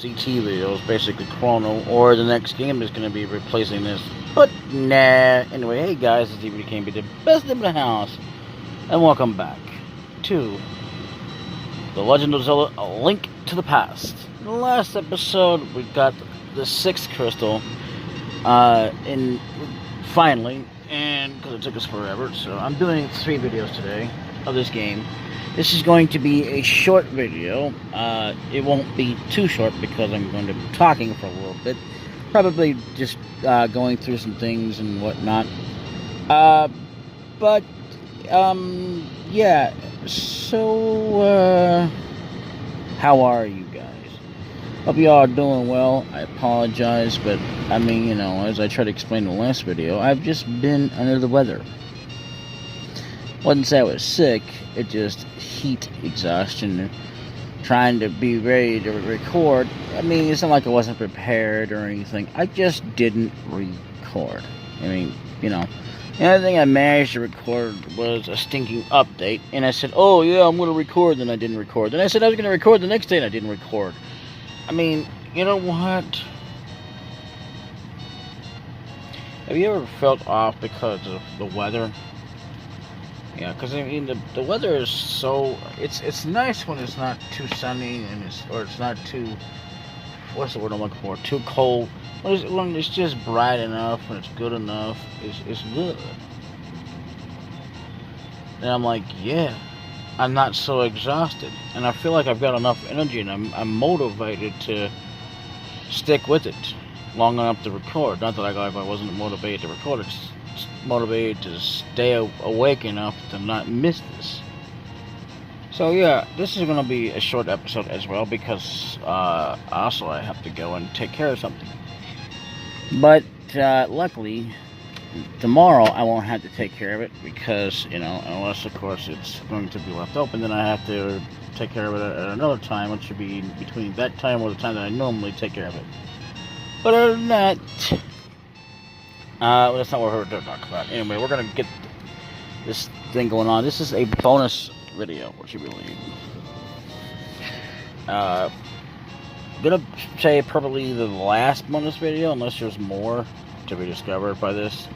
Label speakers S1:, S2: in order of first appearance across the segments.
S1: CT videos, basically Chrono, or the next game is going to be replacing this. But nah. Anyway, hey guys, it's DbdKmpPlay'sT.L.O.Z.AL.T.T.P, the best in the house, and welcome back to The Legend of Zelda: A Link to the Past. In the last episode, we got the 6th crystal, finally, and because it took us forever, so I'm doing 3 videos today of this game. This is going to be a short video. It won't be too short because I'm going to be talking for a little bit. Probably just going through some things and whatnot. Yeah. So, how are you guys? Hope you all are doing well. I apologize, but I mean, you know, as I tried to explain in the last video, I've just been under the weather. Wouldn't say I was sick, it just heat exhaustion, trying to be ready to record. I mean, it's not like I wasn't prepared or anything, I just didn't record. I mean, you know, the only thing I managed to record was a stinking update, and I said, oh yeah, I'm going to record, then I didn't record. Then I said I was going to record the next day, and I didn't record. I mean, you know what? Have you ever felt off because of the weather? Yeah, because I mean the weather is so it's nice when it's not too sunny and it's not too, what's the word I'm looking for, too cold. When it's just bright enough and it's good enough, it's good. And I'm like, yeah, I'm not so exhausted, and I feel like I've got enough energy, and I'm motivated to stick with it long enough to record. Not that I wasn't motivated to record, it's motivated to stay awake enough to not miss this. So yeah, this is going to be a short episode as well, because also I have to go and take care of something. But luckily, tomorrow I won't have to take care of it, because, you know, unless of course it's going to be left open, then I have to take care of it at another time, which should be between that time or the time that I normally take care of it. But other than that, that's not what we're going to talk about. Anyway, we're going to get this thing going on. This is a bonus video, what you believe. Gonna say probably the last bonus video, unless there's more to be discovered by this.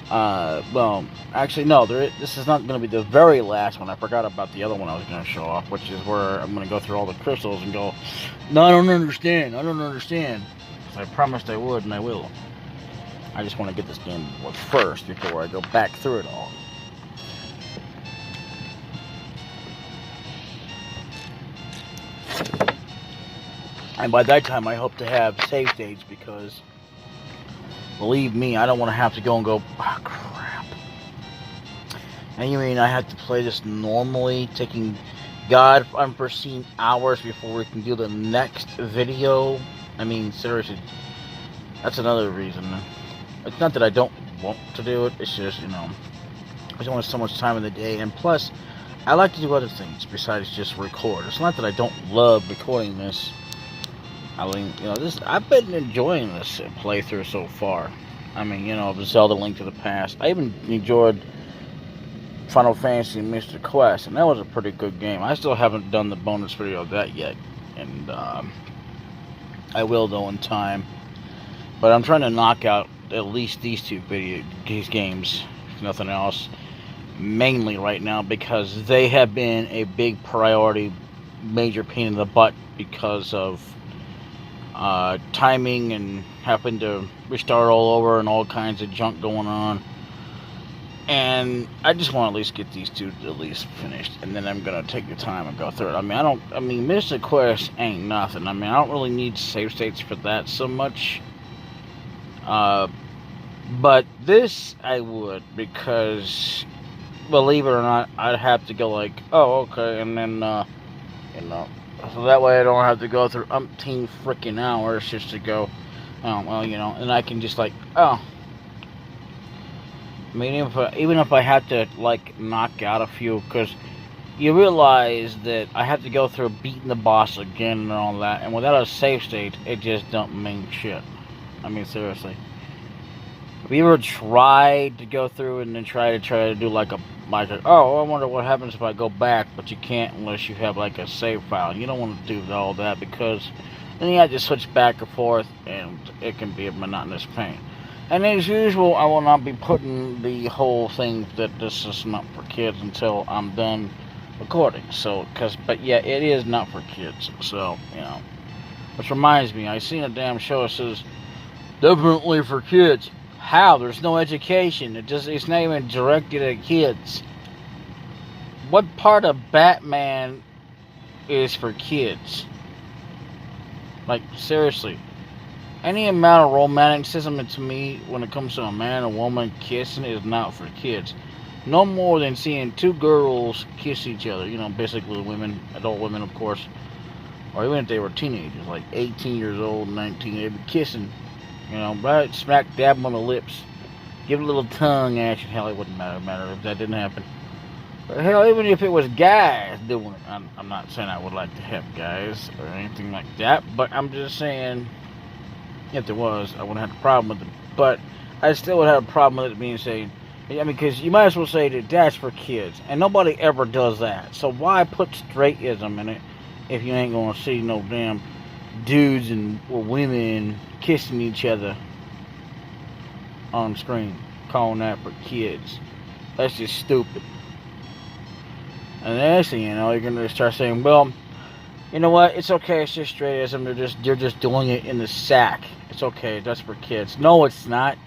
S1: Well, actually, no, this is not going to be the very last one. I forgot about the other one I was going to show off, which is where I'm going to go through all the crystals and go, no, I don't understand. I promised I would, and I will. I just want to get this game first before I go back through it all. And by that time, I hope to have save states, because, believe me, I don't want to have to go and go, oh, crap. And you mean I have to play this normally, taking God unforeseen hours before we can do the next video? I mean, seriously, that's another reason. It's not that I don't want to do it, it's just, you know, there's only so much time in the day, and plus, I like to do other things besides just record. It's not that I don't love recording this. I mean, you know, I've been enjoying this playthrough so far. I mean, you know, Zelda: Link to the Past. I even enjoyed Final Fantasy Mr. Quest, and that was a pretty good game. I still haven't done the bonus video of that yet, and I will though in time. But I'm trying to knock out at least these games, if nothing else, mainly right now, because they have been a big priority, major pain in the butt because of timing and having to restart all over and all kinds of junk going on. And I just want to at least get these 2 at least finished, and then I'm gonna take the time and go through it. I mean, Mr. Quest ain't nothing. I mean, I don't really need save states for that so much. But this I would, because, believe it or not, I'd have to go like, oh, okay, and then, you know, so that way I don't have to go through umpteen freaking hours just to go, oh, well, you know, and I can just like, oh. I mean, even if I had to, like, knock out a few, because you realize that I have to go through beating the boss again and all that, and without a save state, it just don't mean shit. I mean, seriously. Have you ever tried to go through and then try to do like oh, I wonder what happens if I go back, but you can't unless you have like a save file. You don't want to do all that, because then you have to switch back and forth, and it can be a monotonous pain. And as usual, I will not be putting the whole thing that this is not for kids until I'm done recording. So, but yeah, it is not for kids. So, you know, which reminds me, I seen a damn show that says definitely for kids. How? There's no education. It's not even directed at kids. What part of Batman is for kids? Like, seriously. Any amount of romanticism to me when it comes to a man and woman kissing is not for kids. No more than seeing two girls kiss each other. You know, basically women, adult women, of course. Or even if they were teenagers, like 18 years old, 19, they'd be kissing. You know, right smack dab them on the lips. Give a little tongue action. Hell, it wouldn't matter if that didn't happen. But hell, even if it was guys doing it. I'm not saying I would like to have guys or anything like that. But I'm just saying, if there was, I wouldn't have a problem with it. But I still would have a problem with it being said. I mean, because you might as well say that that's for kids. And nobody ever does that. So why put straightism in it if you ain't going to see no damn dudes or women kissing each other on screen, calling that for kids? That's just stupid. And the next thing you know, you're gonna start saying, well, you know what, it's okay, it's just straightism, they're just doing it in the sack. It's okay, that's for kids. No, it's not.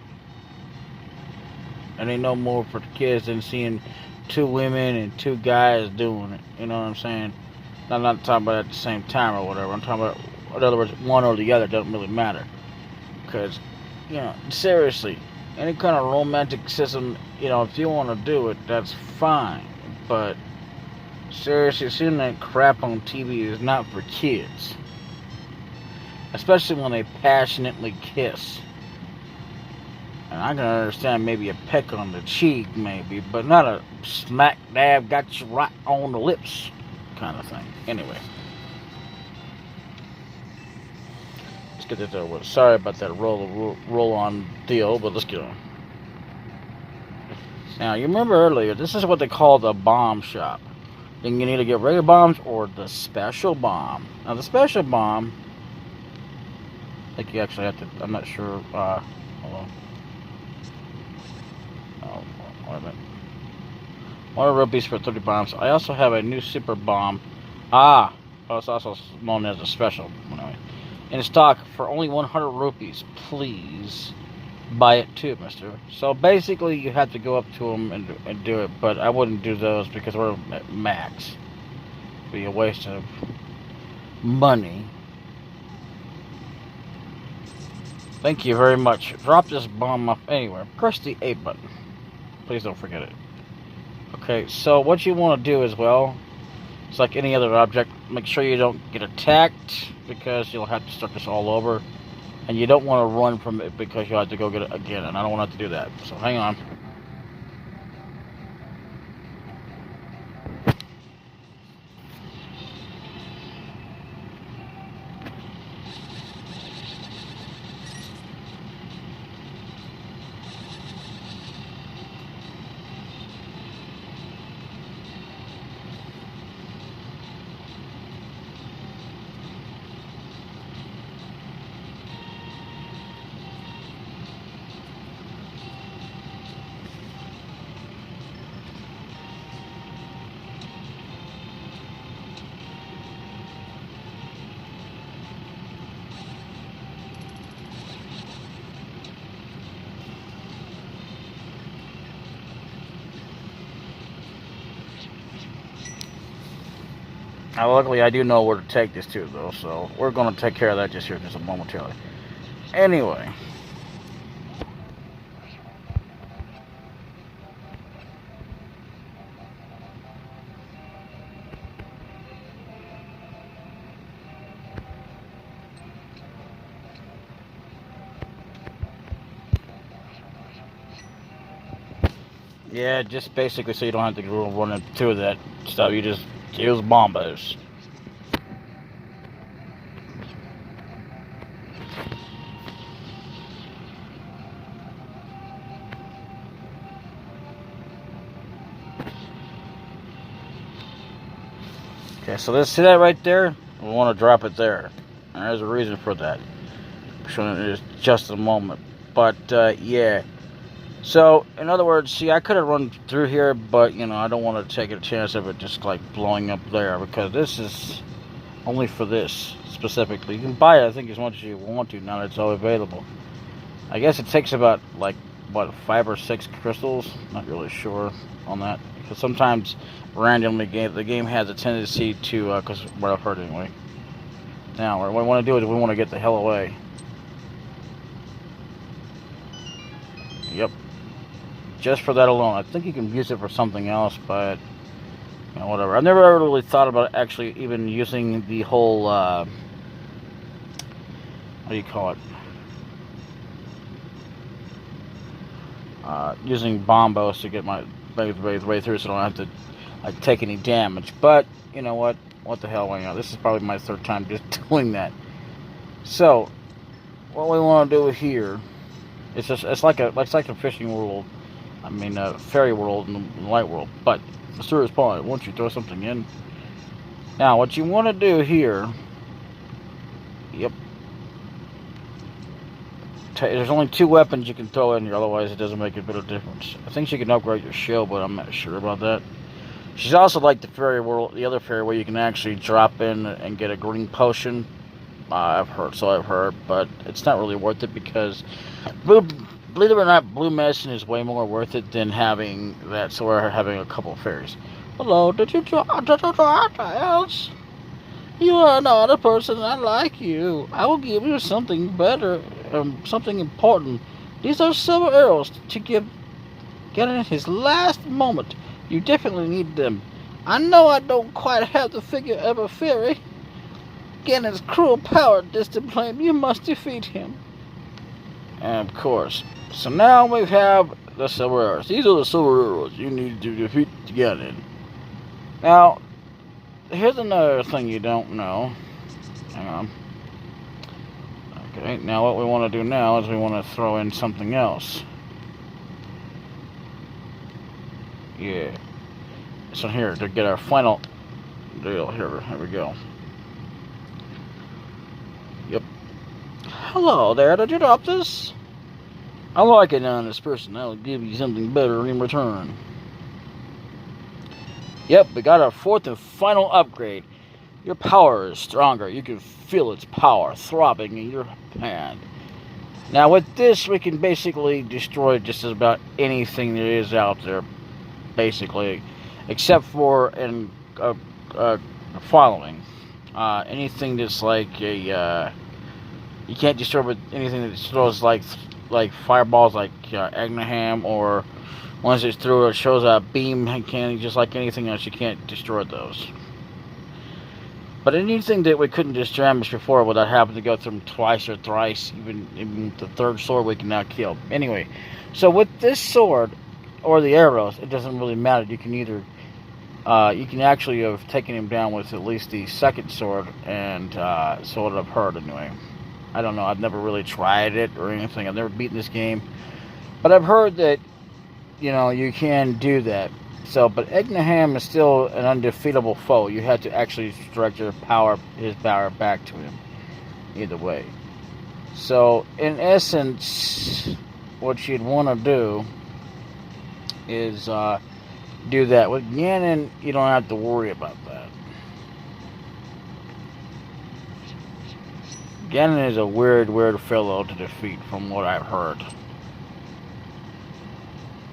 S1: And ain't no more for kids than seeing two women and two guys doing it. You know what I'm saying? I'm not talking about at the same time or whatever. I'm talking about, in other words, one or the other doesn't really matter. Because, you know, seriously, any kind of romanticism, you know, if you want to do it, that's fine. But, seriously, seeing that crap on TV is not for kids. Especially when they passionately kiss. And I can understand maybe a peck on the cheek, maybe, but not a smack dab, got you right on the lips kind of thing. Anyway. Let's get this over with. Sorry about that roll on deal, but let's get on. Now, you remember earlier, this is what they call the bomb shop. You can either get regular bombs or the special bomb. Now, the special bomb, I think you actually have to, I'm not sure, hold on. Oh, wait a minute. 100 rupees for 30 bombs. I also have a new super bomb. It's also known as a special. Anyway, in stock for only 100 rupees. Please buy it too, mister. So basically, you have to go up to them and do it. But I wouldn't do those because we're at max. It'd be a waste of money. Thank you very much. Drop this bomb off anywhere. Press the A button. Please don't forget it. Okay, so what you want to do as well, it's like any other object, make sure you don't get attacked because you'll have to start this all over. And you don't want to run from it because you'll have to go get it again, and I don't want to have to do that. So hang on. Now, luckily, I do know where to take this to, though, so we're going to take care of that just here just momentarily. Anyway. Yeah, just basically so you don't have to go run into that stuff. You just use bombos. Okay, so let's see that right there. We want to drop it there. There's a reason for that. I'm showing it in just a moment. But, yeah. So, in other words, see, I could have run through here, but, you know, I don't want to take a chance of it just, like, blowing up there, because this is only for this, specifically. You can buy it, I think, as much as you want to, now that it's all available. I guess it takes about, like, what, 5 or 6 crystals? Not really sure on that. Because sometimes, randomly, the game has a tendency to, because what I've heard anyway. Now, what we want to do is we want to get the hell away. Yep. Just for that alone. I think you can use it for something else, but, you know, whatever. I've never ever really thought about actually even using the whole, what do you call it? Using bombos to get my way through, so I don't have to, like, take any damage. But, you know what? What the hell, you know, this is probably my 3rd time just doing that. So, what we want to do here, it's like a fishing world. I mean, fairy world and the light world. But the serious point, once you throw something in. Now, what you want to do here, yep. There's only 2 weapons you can throw in here, otherwise it doesn't make a bit of difference. I think she can upgrade your shield, but I'm not sure about that. She's also like the fairy world, the other fairy, where you can actually drop in and get a green potion. I've heard, but it's not really worth it because, believe it or not, blue medicine is way more worth it than having that. So we're having a couple of fairies. Hello, did you try else? You are not a person. I like you. I will give you something better, something important. These are silver arrows to give Ganon his last moment. You definitely need them. I know I don't quite have the figure of a fairy. Ganon's cruel power discipline. You must defeat him. And of course. So now we have the silver arrows. These are the silver arrows you need to defeat Ganon. Now, here's another thing you don't know. Hang on. Okay, now what we want to do now is we want to throw in something else. Yeah. So here, to get our final deal, here we go. Yep. Hello there, did you drop this? I like an honest person. I'll give you something better in return. Yep, we got our 4th and final upgrade. Your power is stronger. You can feel its power throbbing in your hand. Now with this, we can basically destroy just about anything there is out there. Basically, except for following. Anything that's like a, you can't destroy with anything that throws like fireballs, like Agnaham, or once it's through it shows a beam cannon, just like anything else, you can't destroy those. But anything that we couldn't just damage before without having to go through them twice or thrice, even the 3rd sword we can now kill. Anyway, so with this sword, or the arrows, it doesn't really matter. You can either, you can actually have taken him down with at least the 2nd sword, and so what I've heard anyway. I don't know, I've never really tried it or anything. I've never beaten this game. But I've heard that, you know, you can do that. So, but Agnaham is still an undefeatable foe. You have to actually direct his power back to him. Either way. So, in essence, what you'd want to do is do that. With Ganon, you don't have to worry about that. Ganon is a weird fellow to defeat, from what I've heard.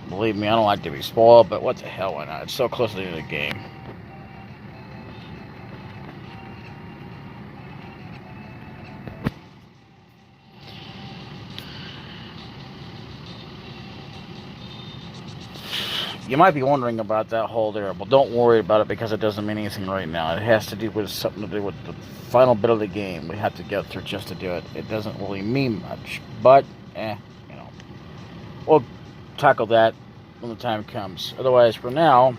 S1: Believe me, I don't like to be spoiled, but what the hell, why not? It's so close to the end of the game. You might be wondering about that hole there, but don't worry about it because it doesn't mean anything right now. It has to do with something to do with the final bit of the game we have to get through just to do it. It doesn't really mean much, but, you know, we'll tackle that when the time comes. Otherwise, for now,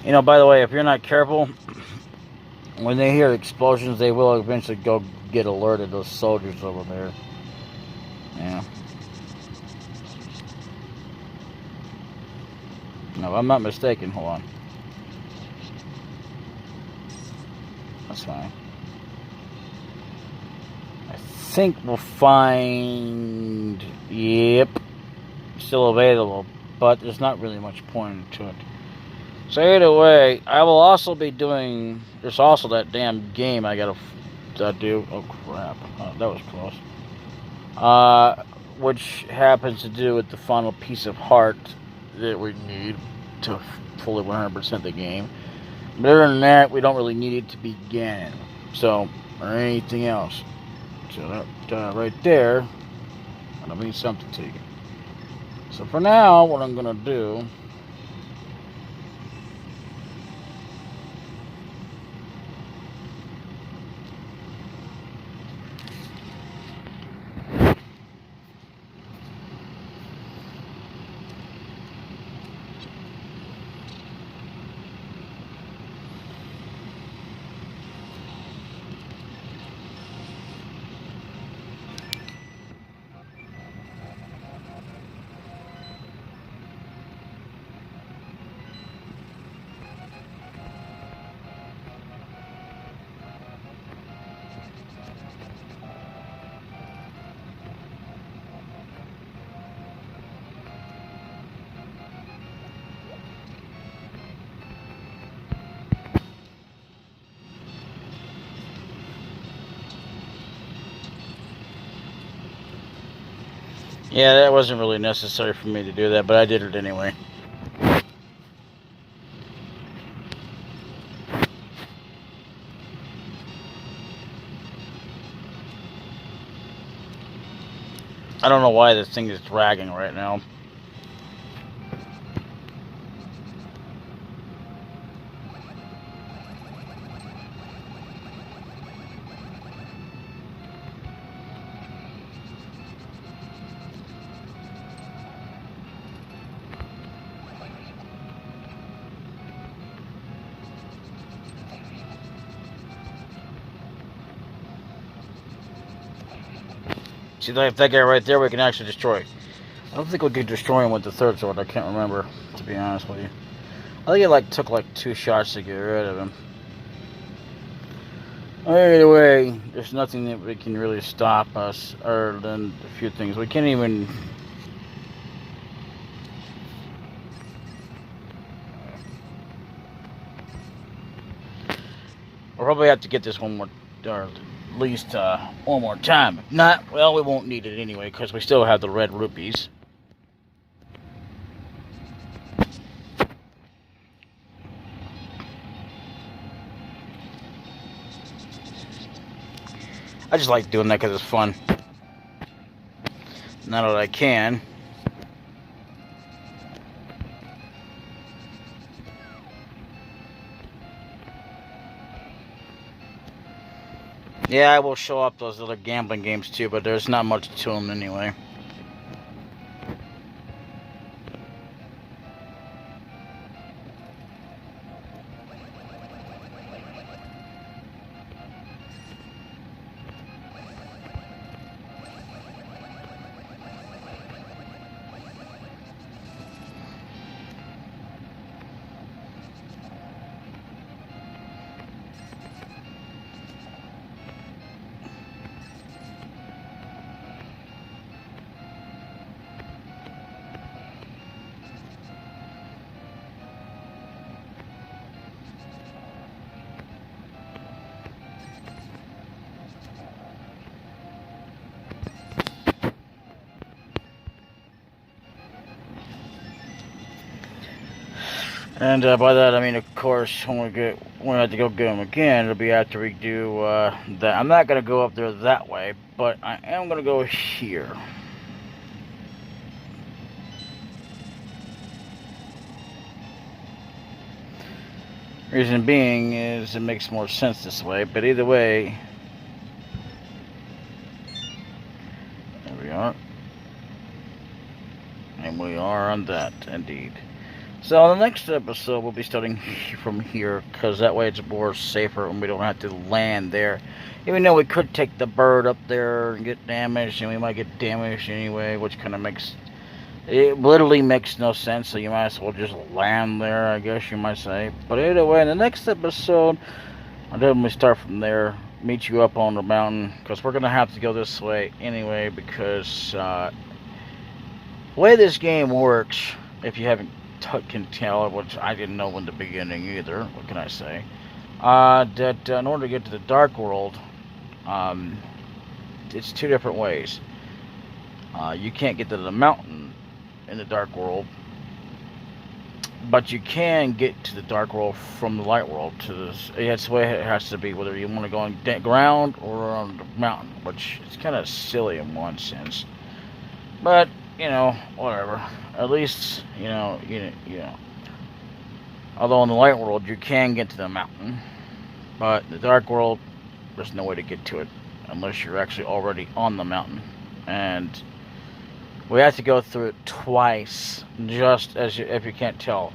S1: You know, by the way, if you're not careful, when they hear explosions, they will eventually go get alerted, those soldiers over there. Yeah. No, if I'm not mistaken, hold on. That's fine. I think we'll find... Yep. Still available, but there's not really much point to it. So either way, I will also be doing... There's also that damn game I gotta do. Oh, crap. Oh, that was close. Which happens to do with the final piece of heart that we need to fully 100% the game. But other than that, we don't really need it to begin. So, or anything else. So that right there, that'll mean something to you. So for now, what I'm gonna do... Yeah, that wasn't really necessary for me to do that, but I did it anyway. I don't know why this thing is dragging right now. See, that guy right there, we can actually destroy. I don't think we could destroy him with the third sword. I can't remember, to be honest with you. I think it took 2 shots to get rid of him. Either way, there's nothing that can really stop us, other than a few things. We can't even... We'll probably have to get this one more, or at least one more time. If not, well, we won't need it anyway, because we still have the red rupees. I just like doing that because it's fun. Now that I can. Yeah, I will show up those other gambling games too, but there's not much to them anyway. And by that I mean, of course, when we have to go get them again, it'll be after we do that. I'm not gonna go up there that way, but I am gonna go here. Reason being is it makes more sense this way, but either way, there we are. And we are on that, indeed. So on the next episode, we'll be starting from here, because that way it's more safer and we don't have to land there. Even though we could take the bird up there and get damaged, and we might get damaged anyway, which kind of makes... It literally makes no sense, so you might as well just land there, I guess you might say. But either way, in the next episode, I'll definitely start from there, meet you up on the mountain, because we're going to have to go this way anyway, because the way this game works, if you haven't can tell, which I didn't know in the beginning either, what can I say, that in order to get to the Dark World, it's two different ways. You can't get to the mountain in the Dark World, but you can get to the Dark World from the Light World. That's the way it has to be, whether you want to go on the ground or on the mountain, which is kind of silly in one sense, but you know, whatever. At least, you know. Although in the Light World, you can get to the mountain, but in the Dark World, there's no way to get to it unless you're actually already on the mountain. And we have to go through it twice, just as if you can't tell.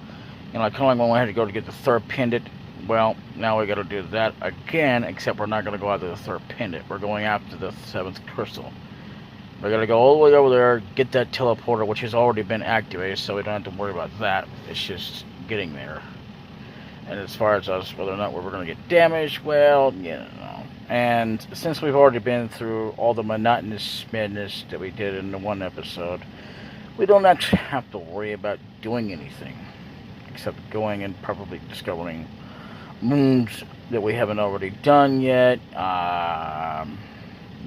S1: You know, like kind of like when we had to go to get the third pendant. Well, now we got to do that again, except we're not going to go after the third pendant. We're going after the 7th crystal. We gotta go all the way over there, get that teleporter, which has already been activated, so we don't have to worry about that. It's just getting there. And as far as us, whether or not we're gonna get damaged, well, you know. And since we've already been through all the monotonous madness that we did in the one episode, we don't actually have to worry about doing anything, except going and probably discovering moons that we haven't already done yet.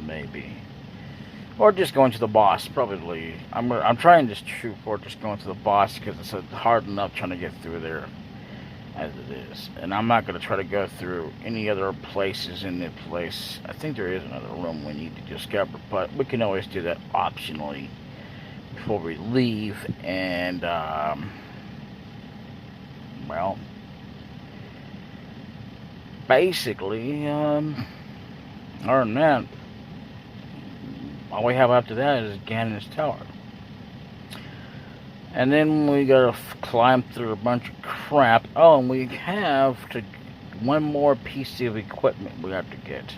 S1: Maybe. Or just going to the boss, probably. I'm trying to shoot for just going to the boss, because it's hard enough trying to get through there as it is. And I'm not going to try to go through any other places in the place. I think there is another room we need to discover, but we can always do that optionally before we leave. And, well, basically, other than that, all we have after that is Ganon's Tower. And then we gotta climb through a bunch of crap. Oh, and we have one more piece of equipment we have to get.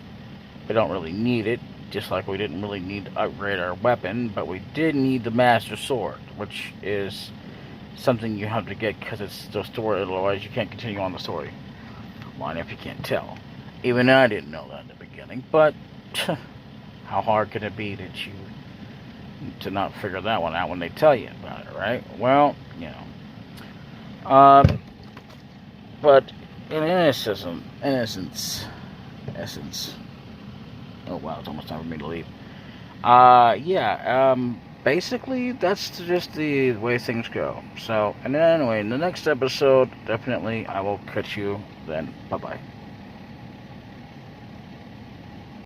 S1: We don't really need it, just like we didn't really need to upgrade our weapon, but we did need the Master Sword, which is something you have to get because it's the story, otherwise you can't continue on the story line if you can't tell. Even I didn't know that in the beginning, but how hard can it be to not figure that one out when they tell you about it, right? Well, you know. But in essence, oh wow, it's almost time for me to leave. Basically, that's just the way things go. So, and then anyway, in the next episode, definitely, I will catch you then. Bye-bye.